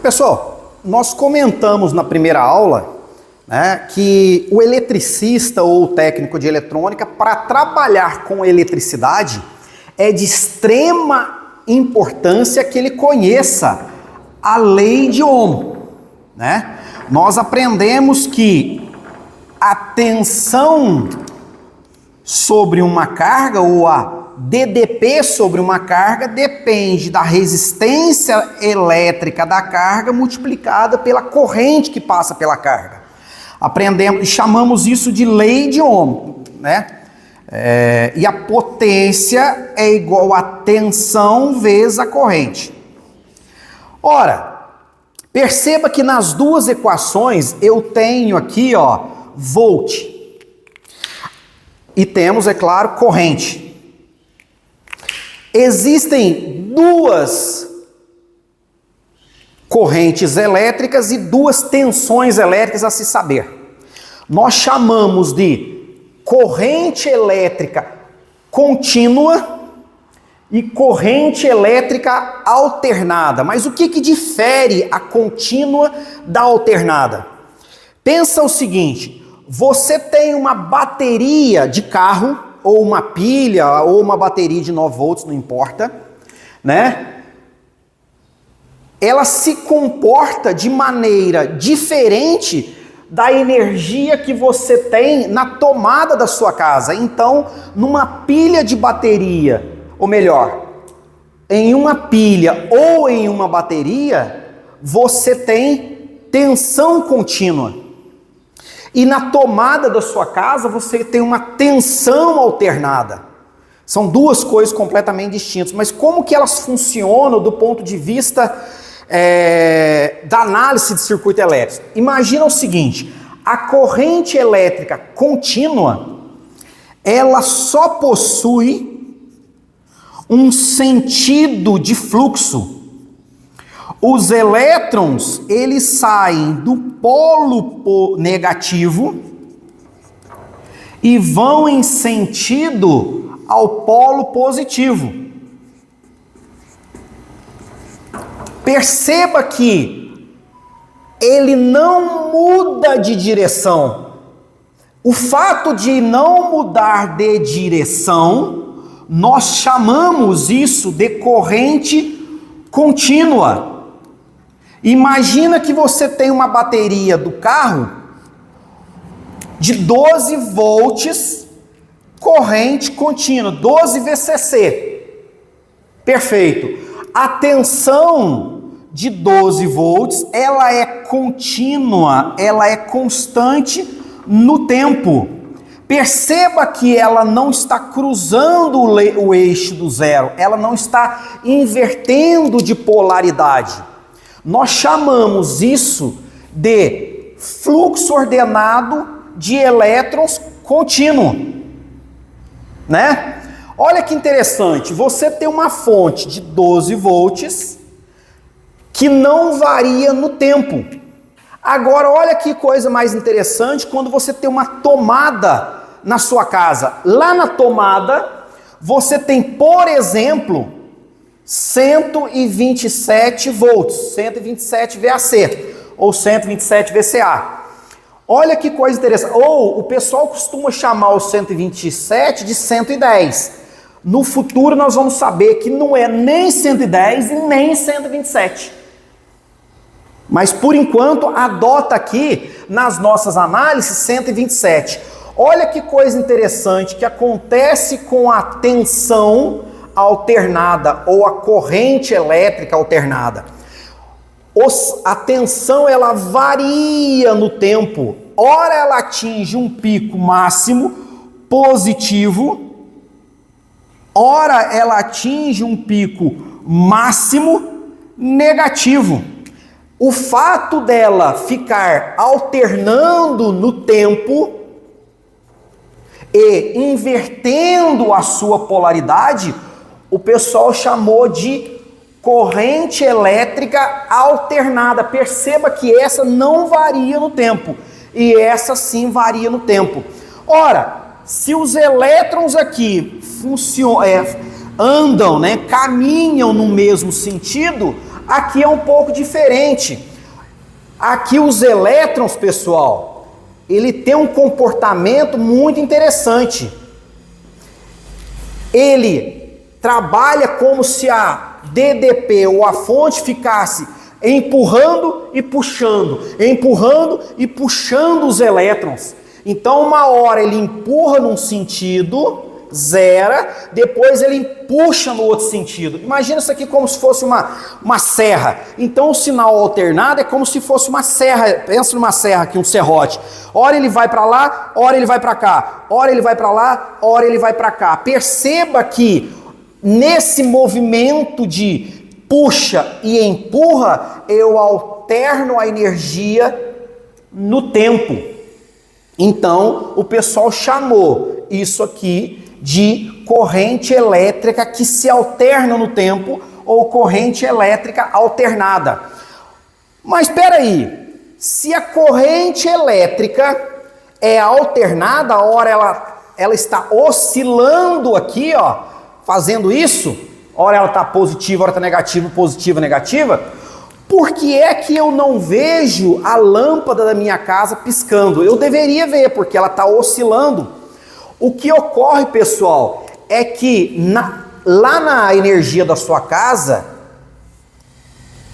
Pessoal, nós comentamos na primeira aula, né, que o eletricista ou o técnico de eletrônica, para trabalhar com eletricidade, é de extrema importância que ele conheça a lei de Ohm, né? Nós aprendemos que a tensão sobre uma carga, ou a DDP sobre uma carga, depende da resistência elétrica da carga multiplicada pela corrente que passa pela carga. Aprendemos e chamamos isso de lei de Ohm, né? E a potência é igual a tensão vezes a corrente. Ora, perceba que nas duas equações eu tenho aqui, ó, volt. E temos, é claro, corrente. Existem duas correntes elétricas e duas tensões elétricas a se saber. Nós chamamos de corrente elétrica contínua e corrente elétrica alternada. Mas o que difere a contínua da alternada? Pensa o seguinte: você tem uma bateria de carro, ou uma pilha, ou uma bateria de 9 volts, não importa, né? Ela se comporta de maneira diferente da energia que você tem na tomada da sua casa. Então, numa pilha de bateria, ou melhor, em uma pilha ou em uma bateria, você tem tensão contínua. E na tomada da sua casa você tem uma tensão alternada. São duas coisas completamente distintas. Mas como que elas funcionam do ponto de vista da análise de circuito elétrico? Imagina o seguinte: a corrente elétrica contínua, ela só possui um sentido de fluxo. Os elétrons, eles saem do polo negativo e vão em sentido ao polo positivo. Perceba que ele não muda de direção. O fato de não mudar de direção, nós chamamos isso de corrente contínua. Imagina que você tem uma bateria do carro de 12 volts, corrente contínua, 12 VCC. Perfeito. A tensão de 12 volts, ela é contínua, ela é constante no tempo. Perceba que ela não está cruzando o eixo do zero, ela não está invertendo de polaridade. Nós chamamos isso de fluxo ordenado de elétrons contínuo, né? Olha que interessante, você tem uma fonte de 12 volts que não varia no tempo. Agora, olha que coisa mais interessante quando você tem uma tomada na sua casa. Lá na tomada, você tem, por exemplo, 127 volts, 127 VAC, ou 127 VCA. Olha que coisa interessante. Ou o pessoal costuma chamar o 127 de 110. No futuro nós vamos saber que não é nem 110 e nem 127. Mas por enquanto adota aqui nas nossas análises 127. Olha que coisa interessante que acontece com a tensão alternada ou a corrente elétrica alternada. A tensão, ela varia no tempo. Ora ela atinge um pico máximo positivo, ora ela atinge um pico máximo negativo. O fato dela ficar alternando no tempo e invertendo a sua polaridade, o pessoal chamou de corrente elétrica alternada. Perceba que essa não varia no tempo e essa sim varia no tempo. Ora, se os elétrons aqui andam, caminham no mesmo sentido, Aqui é um pouco diferente. Aqui os elétrons, pessoal, ele tem um comportamento muito interessante. Ele trabalha como se a DDP ou a fonte ficasse empurrando e puxando os elétrons. Então, uma hora ele empurra num sentido, zera, depois ele puxa no outro sentido. Imagina isso aqui como se fosse uma serra. Então, o sinal alternado é como se fosse uma serra. Pensa numa serra aqui, um serrote. Ora ele vai para lá, ora ele vai para cá. Ora ele vai para lá, ora ele vai para cá. Perceba que nesse movimento de puxa e empurra, eu alterno a energia no tempo. Então, o pessoal chamou isso aqui de corrente elétrica que se alterna no tempo ou corrente elétrica alternada. Mas espera aí, se a corrente elétrica é alternada, a hora ela está oscilando aqui, ó, fazendo isso, hora ela está positiva, hora está negativa, positiva, negativa. Por que é que eu não vejo a lâmpada da minha casa piscando? Eu deveria ver, porque ela está oscilando. O que ocorre, pessoal, é que lá na energia da sua casa,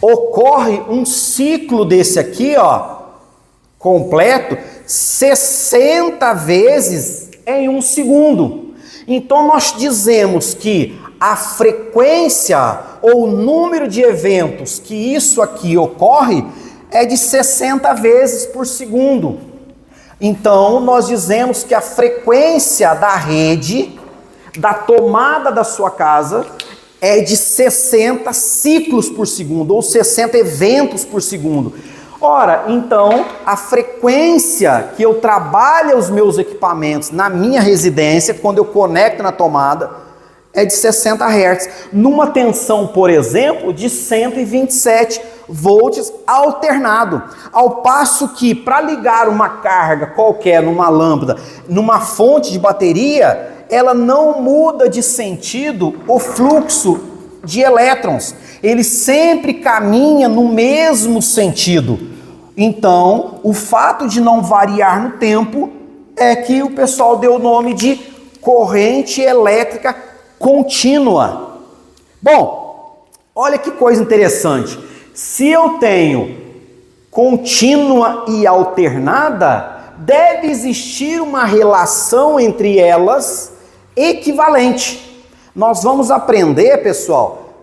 ocorre um ciclo desse aqui, ó, completo, 60 vezes em um segundo. Então nós dizemos que a frequência ou o número de eventos que isso aqui ocorre é de 60 vezes por segundo. Então, nós dizemos que a frequência da rede, da tomada da sua casa, é de 60 ciclos por segundo, ou 60 eventos por segundo. Ora, então, a frequência que eu trabalho os meus equipamentos na minha residência, quando eu conecto na tomada, é de 60 Hz. Numa tensão, por exemplo, de 127 volts alternado. Ao passo que, para ligar uma carga qualquer numa lâmpada, numa fonte de bateria, ela não muda de sentido o fluxo de elétrons. Ele sempre caminha no mesmo sentido. Então, o fato de não variar no tempo é que o pessoal deu o nome de corrente elétrica contínua. Bom, olha que coisa interessante. Se eu tenho contínua e alternada, deve existir uma relação entre elas equivalente. Nós vamos aprender, pessoal,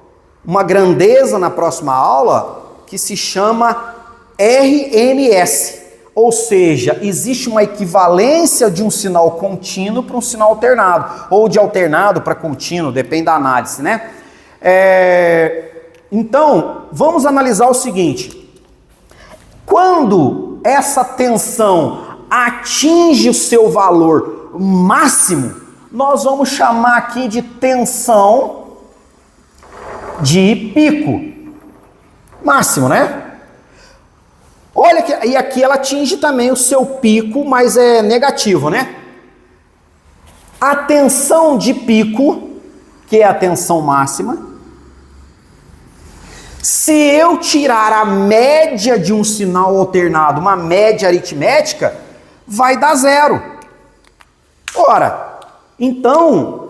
uma grandeza na próxima aula que se chama RMS. Ou seja, existe uma equivalência de um sinal contínuo para um sinal alternado, ou de alternado para contínuo, depende da análise, né? Então, vamos analisar o seguinte. Quando essa tensão atinge o seu valor máximo, nós vamos chamar aqui de tensão de pico. Máximo, né? Olha que, e aqui ela atinge também o seu pico, mas é negativo, né? A tensão de pico, que é a tensão máxima, se eu tirar a média de um sinal alternado, uma média aritmética, vai dar zero. Ora, então,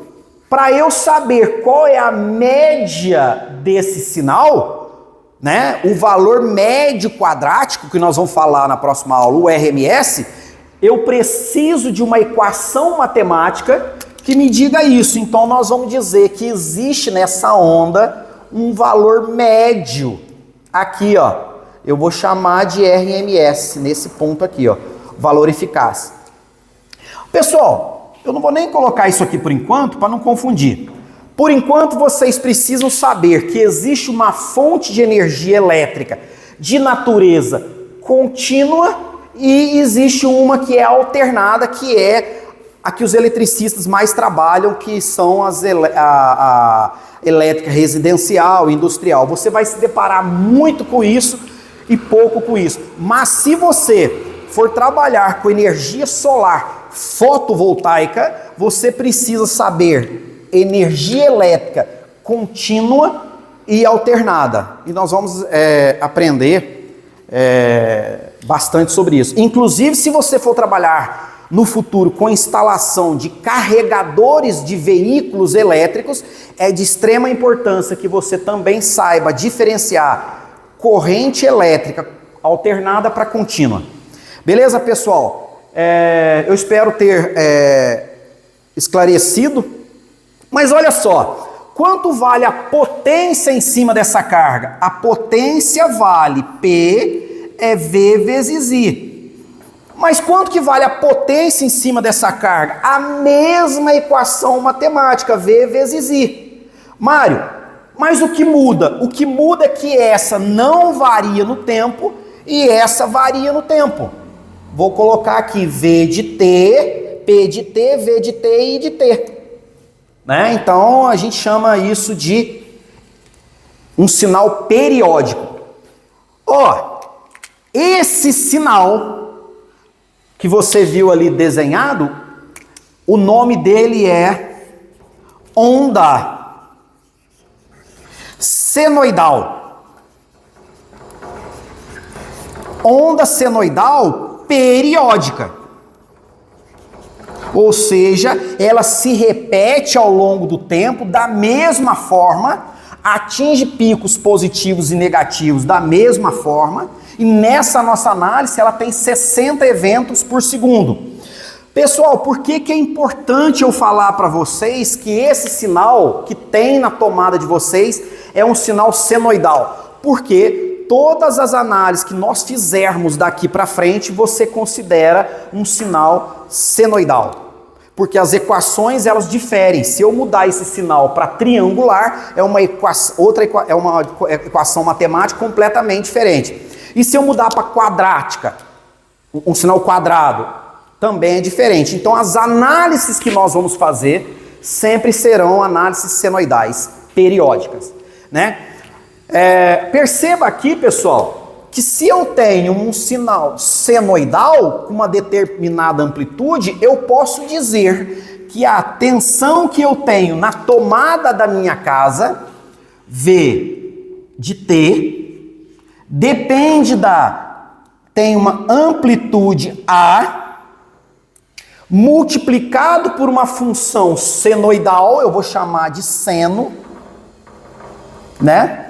para eu saber qual é a média desse sinal, né, o valor médio quadrático, que nós vamos falar na próxima aula, o RMS, eu preciso de uma equação matemática que me diga isso. Então, nós vamos dizer que existe nessa onda um valor médio. Aqui, ó, eu vou chamar de RMS, nesse ponto aqui, ó, valor eficaz. Pessoal, eu não vou nem colocar isso aqui por enquanto, para não confundir. Por enquanto, vocês precisam saber que existe uma fonte de energia elétrica de natureza contínua e existe uma que é alternada, que é a que os eletricistas mais trabalham, que são a elétrica residencial, industrial. Você vai se deparar muito com isso e pouco com isso. Mas se você for trabalhar com energia solar fotovoltaica, você precisa saber energia elétrica contínua e alternada. E nós vamos aprender bastante sobre isso. Inclusive, se você for trabalhar no futuro com instalação de carregadores de veículos elétricos, é de extrema importância que você também saiba diferenciar corrente elétrica alternada para contínua. Beleza, pessoal? Eu espero ter esclarecido. Mas olha só, quanto vale a potência em cima dessa carga? A potência vale P é V vezes I. Mas quanto que vale a potência em cima dessa carga? A mesma equação matemática, V vezes I. Mário, mas o que muda? O que muda é que essa não varia no tempo e essa varia no tempo. Vou colocar aqui V de T, P de T, V de T e I de T. Né? Então a gente chama isso de um sinal periódico. Ó, esse sinal que você viu ali desenhado, o nome dele é onda senoidal. Onda senoidal periódica. Ou seja, ela se repete ao longo do tempo da mesma forma, atinge picos positivos e negativos da mesma forma, e nessa nossa análise ela tem 60 eventos por segundo. Pessoal, por que é importante eu falar para vocês que esse sinal que tem na tomada de vocês é um sinal senoidal? Porque todas as análises que nós fizermos daqui para frente, você considera um sinal senoidal. Porque as equações, elas diferem. Se eu mudar esse sinal para triangular, é uma equação matemática completamente diferente. E se eu mudar para quadrática, um sinal quadrado, também é diferente. Então, as análises que nós vamos fazer sempre serão análises senoidais, periódicas, né? Perceba aqui, pessoal, que se eu tenho um sinal senoidal com uma determinada amplitude, eu posso dizer que a tensão que eu tenho na tomada da minha casa, V de T, depende tem uma amplitude A, multiplicado por uma função senoidal, eu vou chamar de seno, né?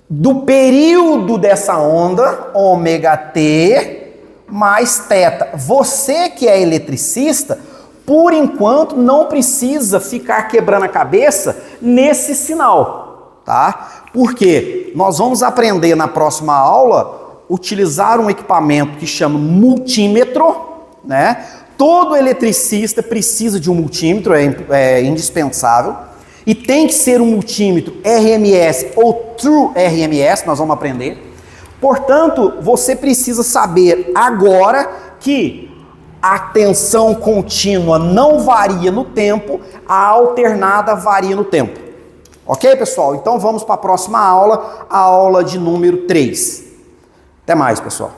Do período dessa onda, ômega t, mais θ. Você que é eletricista, por enquanto não precisa ficar quebrando a cabeça nesse sinal, tá? Porque nós vamos aprender na próxima aula utilizar um equipamento que chama multímetro, né? Todo eletricista precisa de um multímetro, é indispensável. E tem que ser um multímetro RMS ou True RMS, nós vamos aprender. Portanto, você precisa saber agora que a tensão contínua não varia no tempo, a alternada varia no tempo. Ok, pessoal? Então vamos para a próxima aula, a aula de número 3. Até mais, pessoal.